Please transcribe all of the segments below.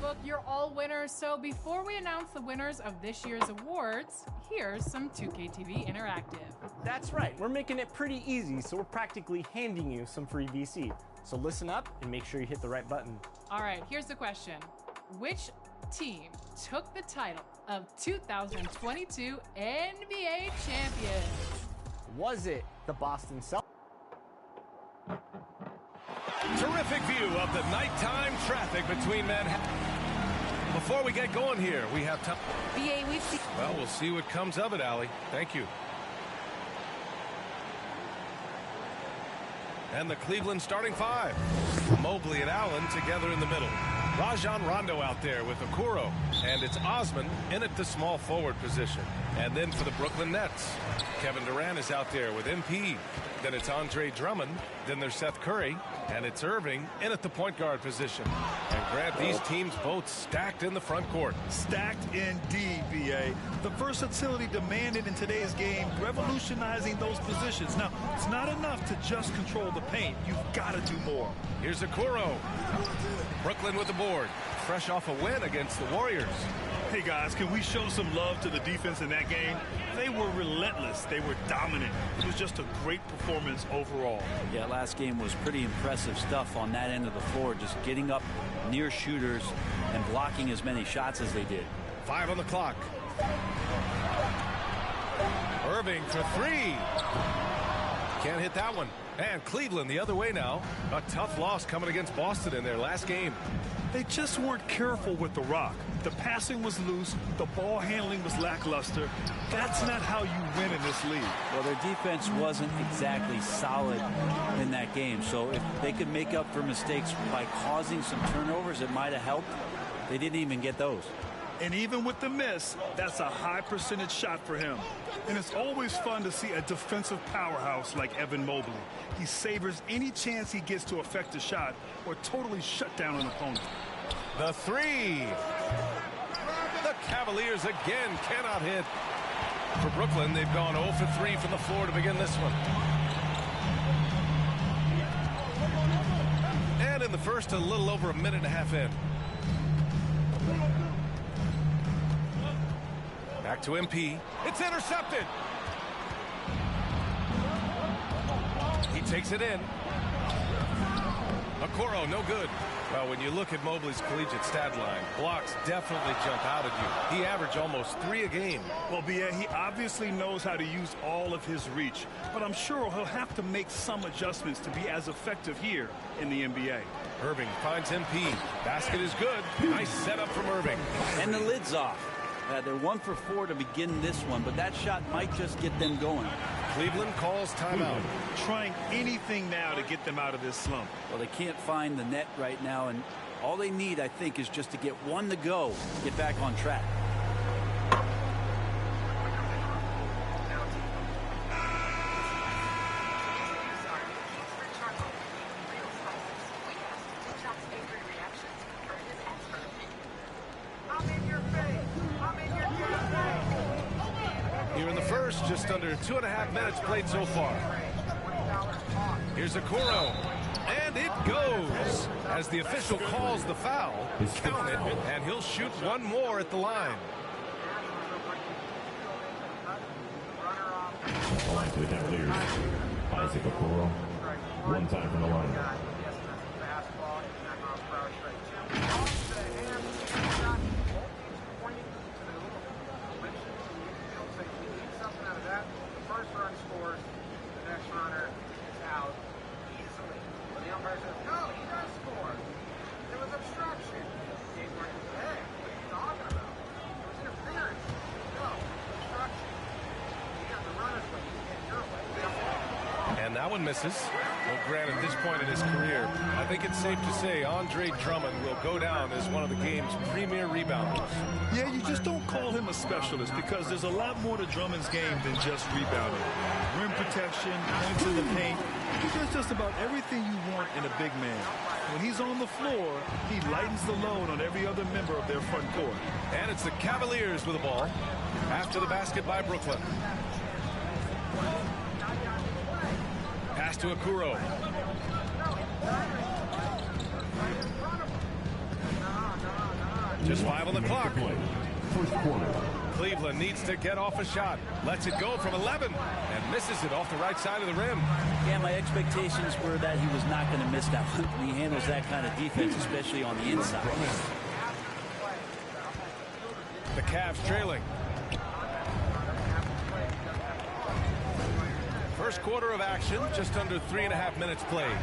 book your all winners. So before we announce the winners of this year's awards, here's some 2KTV Interactive. That's right, we're making it pretty easy, so we're practically handing you some free VC. So listen up and make sure you hit the right button. All right, here's the question. Which team took the title of 2022 NBA champions? Was it the Boston Celtics? Terrific view of the nighttime traffic between Manhattan. Before we get going here, we have time. BA, we've seen. Well, we'll see what comes of it, Allie. Thank you. And the Cleveland starting five. Mobley and Allen together in the middle. Rajon Rondo out there with Okoro. And it's Osman in at the small forward position. And then for the Brooklyn Nets, Kevin Durant is out there with MP. Then it's Andre Drummond. Then there's Seth Curry. And it's Irving in at the point guard position. And Grant, these teams both stacked in the front court. Stacked indeed, BA. The versatility demanded in today's game, revolutionizing those positions. Now, it's not enough to just control the paint. You've got to do more. Here's Okoro. Brooklyn with the board. Fresh off a win against the Warriors. Hey, guys, can we show some love to the defense in that game? They were relentless. They were dominant. It was just a great performance overall. Yeah, last game was pretty impressive stuff on that end of the floor, just getting up near shooters and blocking as many shots as they did. 5 on the clock. Irving for three. Can't hit that one. And Cleveland the other way now. A tough loss coming against Boston in their last game. They just weren't careful with the rock. The passing was loose. The ball handling was lackluster. That's not how you win in this league. Well, their defense wasn't exactly solid in that game. So if they could make up for mistakes by causing some turnovers, it might have helped. They didn't even get those. And even with the miss, that's a high percentage shot for him. And it's always fun to see a defensive powerhouse like Evan Mobley. He savors any chance he gets to affect a shot or totally shut down an opponent. The three. The Cavaliers again cannot hit. For Brooklyn, they've gone 0 for 3 from the floor to begin this one. And in the first, a little over a minute and a half in. Back to MP. It's intercepted. He takes it in. Okoro, no good. Well, when you look at Mobley's collegiate stat line, blocks definitely jump out at you. He averaged almost 3 a game. Well, BA, he obviously knows how to use all of his reach, but I'm sure he'll have to make some adjustments to be as effective here in the NBA. Irving finds MP. Basket is good. Nice setup from Irving. And the lid's off. They're 1 for 4 to begin this one, but that shot might just get them going. Cleveland calls timeout. Trying anything now to get them out of this slump. Well, they can't find the net right now, and all they need, I think, is just to get one to go, get back on track. Just under 2.5 minutes played so far. Here's Okoro. And it goes. As the official calls the foul, count it, and he'll shoot one more at the line. Line to the Cavaliers. Isaac Okoro. One time from the line. And that one misses. Well, Grant, at this point in his career, I think it's safe to say Andre Drummond will go down as one of the game's premier rebounders. Yeah, you just don't call him a specialist because there's a lot more to Drummond's game than just rebounding. Rim protection, points in the paint. He does just about everything you want in a big man. When he's on the floor, he lightens the load on every other member of their front court. And it's the Cavaliers with the ball after the basket by Brooklyn. Pass to Okoro. Just 5 on the clock. First quarter. Cleveland needs to get off a shot. Lets it go from 11 and misses it off the right side of the rim. Yeah, my expectations were that he was not going to miss that one. He handles that kind of defense, especially on the inside. The Cavs trailing. First quarter of action, just under 3.5 minutes played.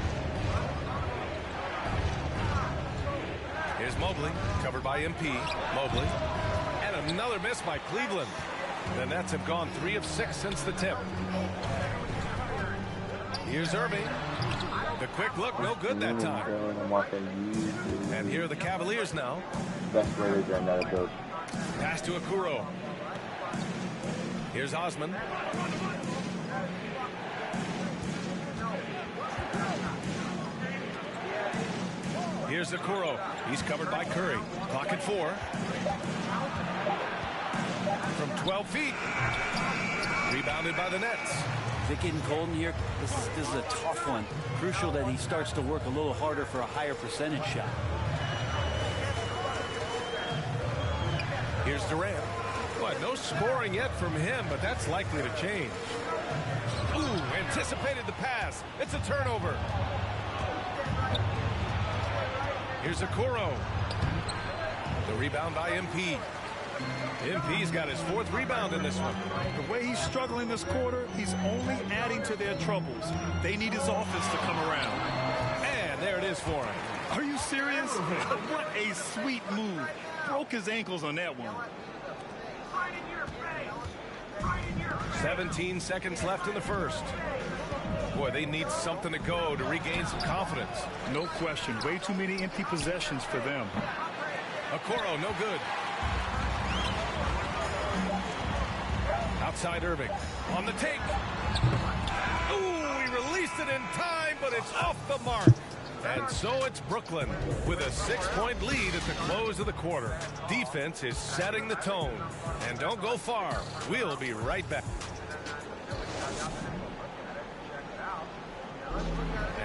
Here's Mobley, covered by MP. Mobley. And another miss by Cleveland. The Nets have gone 3 of 6 since the tip. Here's Irving. The quick look, no good that time. And here are the Cavaliers now. Pass to Okoro. Here's Osman. Here's Okoro. He's covered by Curry. Clock at 4. From 12 feet. Rebounded by the Nets. Is it getting cold in here? This is a tough one. Crucial that he starts to work a little harder for a higher percentage shot. Here's Durant. What, no scoring yet from him, but that's likely to change. Ooh, anticipated the pass. It's a turnover. Here's Okoro. The rebound by MP. MP's got his 4th rebound in this one. The way he's struggling this quarter, he's only adding to their troubles. They need his offense to come around. And there it is for him. Are you serious? What a sweet move. Broke his ankles on that one. 17 seconds left in the first. Boy, they need something to go to regain some confidence. No question. Way too many empty possessions for them. Okoro, no good. Outside Irving. On the take. Ooh, he released it in time, but it's off the mark. And so it's Brooklyn with a 6-point lead at the close of the quarter. Defense is setting the tone. And don't go far. We'll be right back.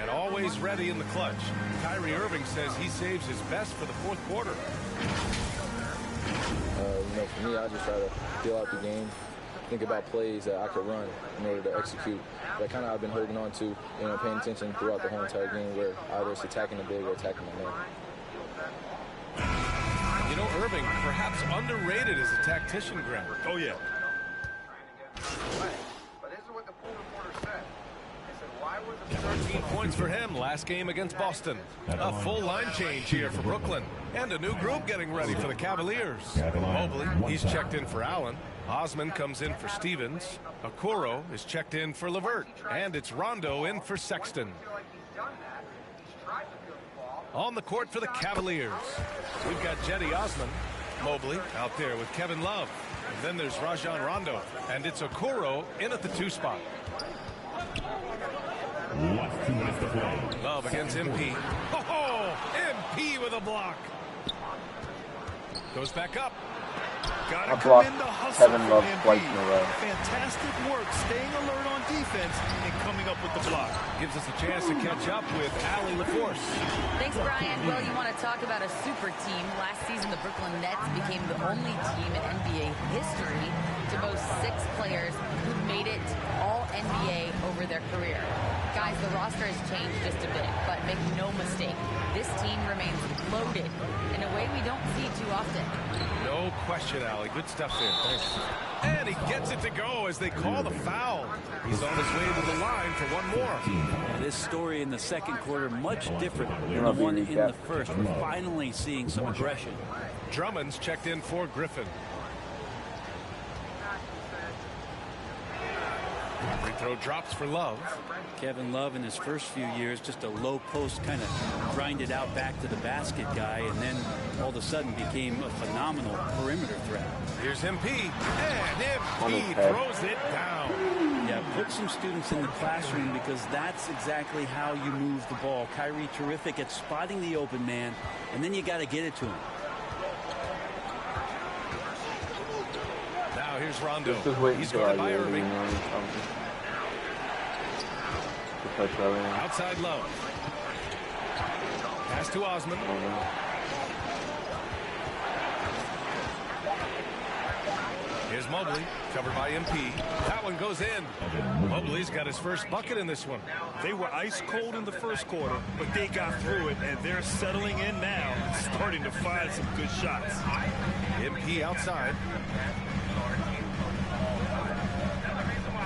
And always ready in the clutch. Kyrie Irving says he saves his best for the 4th quarter. For me, I just try to feel out the game, think about plays that I could run in order to execute. That kind of I've been holding on to, paying attention throughout the whole entire game, where either it's attacking the big or attacking the man. Irving, perhaps underrated as a tactician, Graham. Oh, yeah. 13 points for him last game against Boston. A full line change here for Brooklyn. And a new group getting ready for the Cavaliers. Mobley, he's checked in for Allen. Osman comes in for Stevens. Okoro is checked in for LeVert. And it's Rondo in for Sexton. On the court for the Cavaliers, we've got Jetty Osman. Mobley out there with Kevin Love. And then there's Rajon Rondo. And it's Okoro in at the 2 spot. Last 2 minutes to play. Love against MP. Oh, MP with a block. Goes back up. Gotta commend the hustle from MP. Fantastic work staying alert on defense and coming up with the block. Gives us a chance to catch up with Allie LaForce. Thanks, Brian. Well, you want to talk about a super team. Last season, the Brooklyn Nets became the only team in NBA history to boast 6 players who made it all NBA over their career. Guys, the roster has changed just a bit, but make no mistake, this team remains loaded in a way we don't see too often. No question, Allie. Good stuff there. Thanks. And he gets it to go as they call the foul. He's on his way to the line for one more. This story in the second quarter, much different than the one in the first. We're finally seeing some aggression. Drummond's checked in for Griffin. Free throw drops for Love. Kevin Love in his first few years, just a low post kind of grinded out back to the basket guy, and then all of a sudden became a phenomenal perimeter threat. Here's MP, and MP throws it down. Yeah, put some students in the classroom, because that's exactly how you move the ball. Kyrie terrific at spotting the open man, and then you got to get it to him. Now here's Rondo. He's guarded by Irving. Outside Love. Pass to Osman. Here's Mobley, covered by MP. That one goes in. Mobley's got his first bucket in this one. They were ice cold in the first quarter, but they got through it, and they're settling in now, starting to find some good shots. MP outside.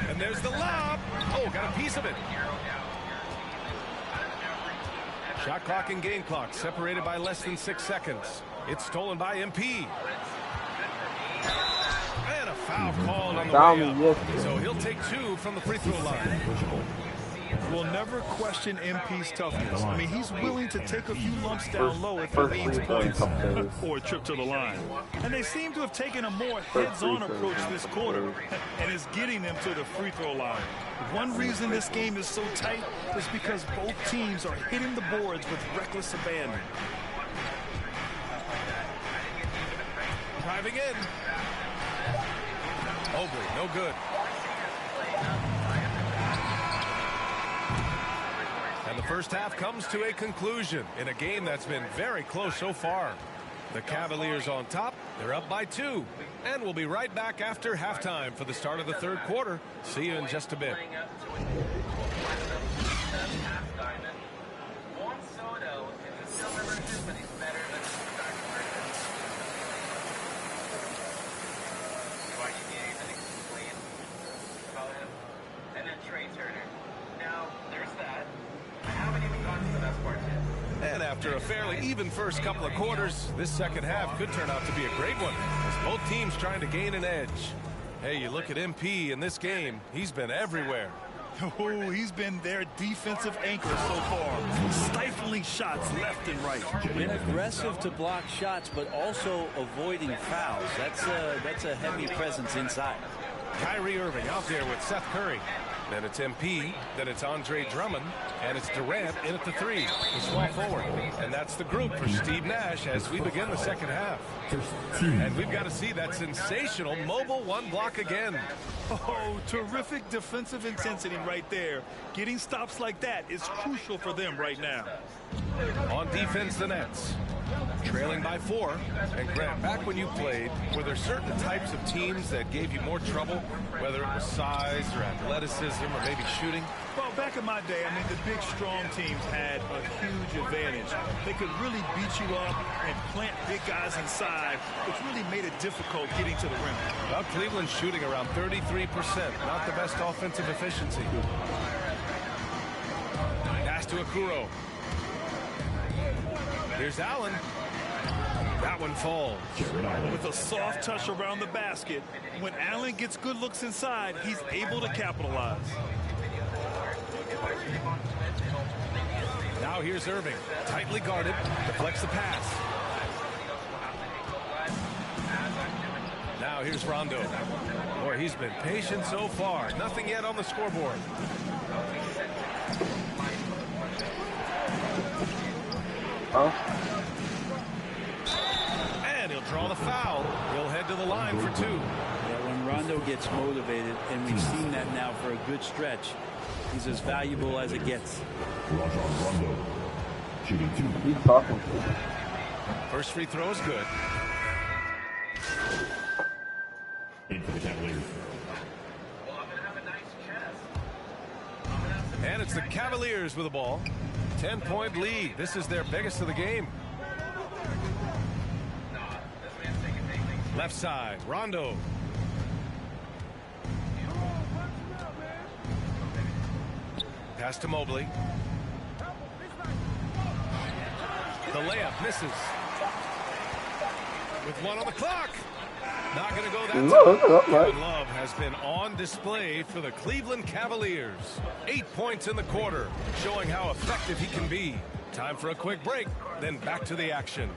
And there's the lob. Oh, got a piece of it. Shot clock and game clock separated by less than 6 seconds. It's stolen by MP. And a foul called on the way up. So he'll take 2 from the free throw line. We'll never question MP's toughness. I mean, he's willing to take a few lumps down low if it means points or a trip to the line. And they seem to have taken a more heads-on approach this quarter, and is getting them to the free throw line. One reason this game is so tight is because both teams are hitting the boards with reckless abandon. Driving in. Mobley, no good. And the first half comes to a conclusion in a game that's been very close so far. The Cavaliers on top. They're up by 2. And we'll be right back after halftime for the start of the third quarter. See you in just a bit. And after a fairly even first couple of quarters, this second half could turn out to be a great one, as both teams trying to gain an edge. Hey, you look at MP in this game, he's been everywhere. Oh, he's been their defensive anchor so far, stifling shots left and right. Been aggressive to block shots, but also avoiding fouls. That's a heavy presence inside. Kyrie Irving out there with Seth Curry. Then it's MP, then it's Andre Drummond, and it's Durant in at the 3, the small forward. And that's the group for Steve Nash as we begin the second half. And we've got to see that sensational mobile one block again. Oh, terrific defensive intensity right there. Getting stops like that is crucial for them right now. On defense, the Nets. Trailing by 4. And Grant, back when you played, were there certain types of teams that gave you more trouble, whether it was size or athleticism or maybe shooting? Well, back in my day, I mean, the big, strong teams had a huge advantage. They could really beat you up and plant big guys inside, which really made it difficult getting to the rim. Well, Cleveland's shooting around 33%, not the best offensive efficiency. Pass to Okoro. Here's Allen. That one falls. With a soft touch around the basket, when Allen gets good looks inside, he's able to capitalize. Now here's Irving. Tightly guarded. Deflects the pass. Now here's Rondo. Boy, he's been patient so far. Nothing yet on the scoreboard. And he'll draw the foul. He'll head to the line for 2. Yeah, when Rondo gets motivated, and we've seen that now for a good stretch, he's as valuable as it gets. Rajon Rondo, shooting 2. He's talking. First free throw is good. In for the Cavaliers. And it's the Cavaliers with the ball. 10-point lead. This is their biggest of the game. Left side, Rondo. Pass to Mobley. The layup misses. With 1 on the clock. Not going to go that time. Kevin Love has been on display for the Cleveland Cavaliers. 8 points in the quarter, showing how effective he can be. Time for a quick break, then back to the action.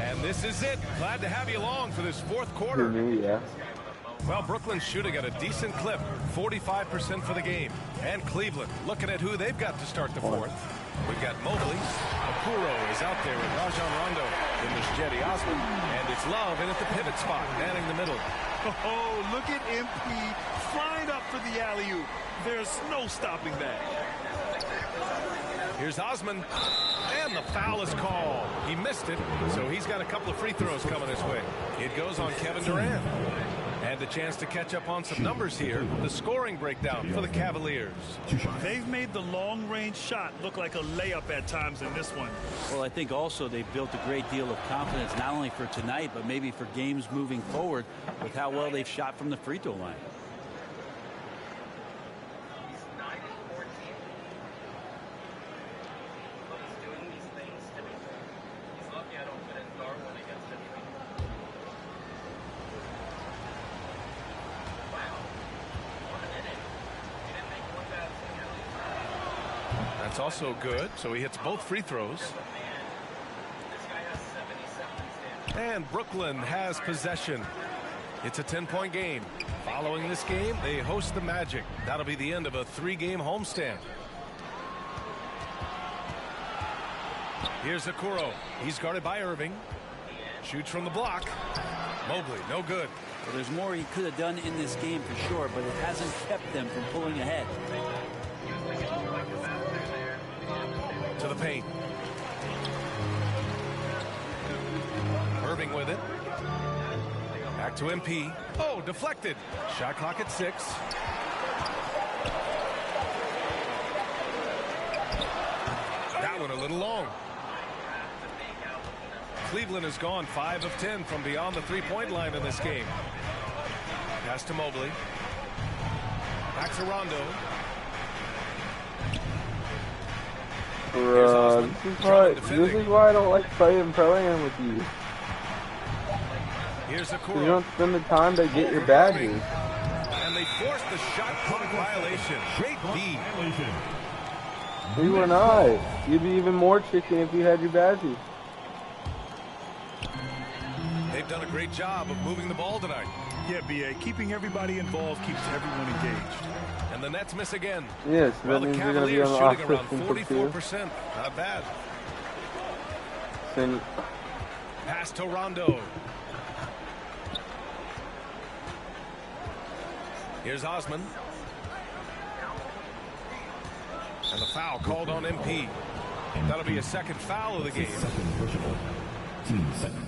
And this is it. Glad to have you along for this fourth quarter. Yeah. Well, Brooklyn's shooting at a decent clip, 45% for the game. And Cleveland looking at who they've got to start the fourth. We've got Mobley. Okoro is out there with Rajon Rondo. Then there's Cedi Osman. And it's Love in at the pivot spot, manning the middle. Oh, look at MP flying up for the alley-oop. There's no stopping that. Here's Osman, and the foul is called. He missed it, so he's got a couple of free throws coming his way. It goes on Kevin Durant. And a chance to catch up on some numbers here. The scoring breakdown for the Cavaliers. They've made the long-range shot look like a layup at times in this one. Well, I think also they've built a great deal of confidence, not only for tonight, but maybe for games moving forward with how well they've shot from the free throw line. That's also good, so he hits both free throws. And Brooklyn has possession. It's a 10-point game. Following this game, they host the Magic. That'll be the end of a 3-game homestand. Here's Okoro. He's guarded by Irving. Shoots from the block. Mobley, no good. Well, there's more he could have done in this game for sure, but it hasn't kept them from pulling ahead. To the paint. Irving with it. Back to MP. Oh, deflected. Shot clock at 6. That one a little long. Cleveland has gone 5 of 10 from beyond the three-point line in this game. Pass to Mobley. Back to Rondo. This is why I don't like playing Pro-Am with you. Here's a You don't spend the time to get your badges. And they forced the shot clock violation. Great D. You were not. You'd be even more chicken if you had your badges. They've done a great job of moving the ball tonight. Yeah, B.A. Keeping everybody involved keeps everyone engaged. And the Nets miss again. Yes, well, that the means you're going to be on Cavaliers the shooting around offensive 44%. Not bad. Then Pass to Rondo. Here's Osman. And the foul called on MP. That'll be a second foul of the game. Team second.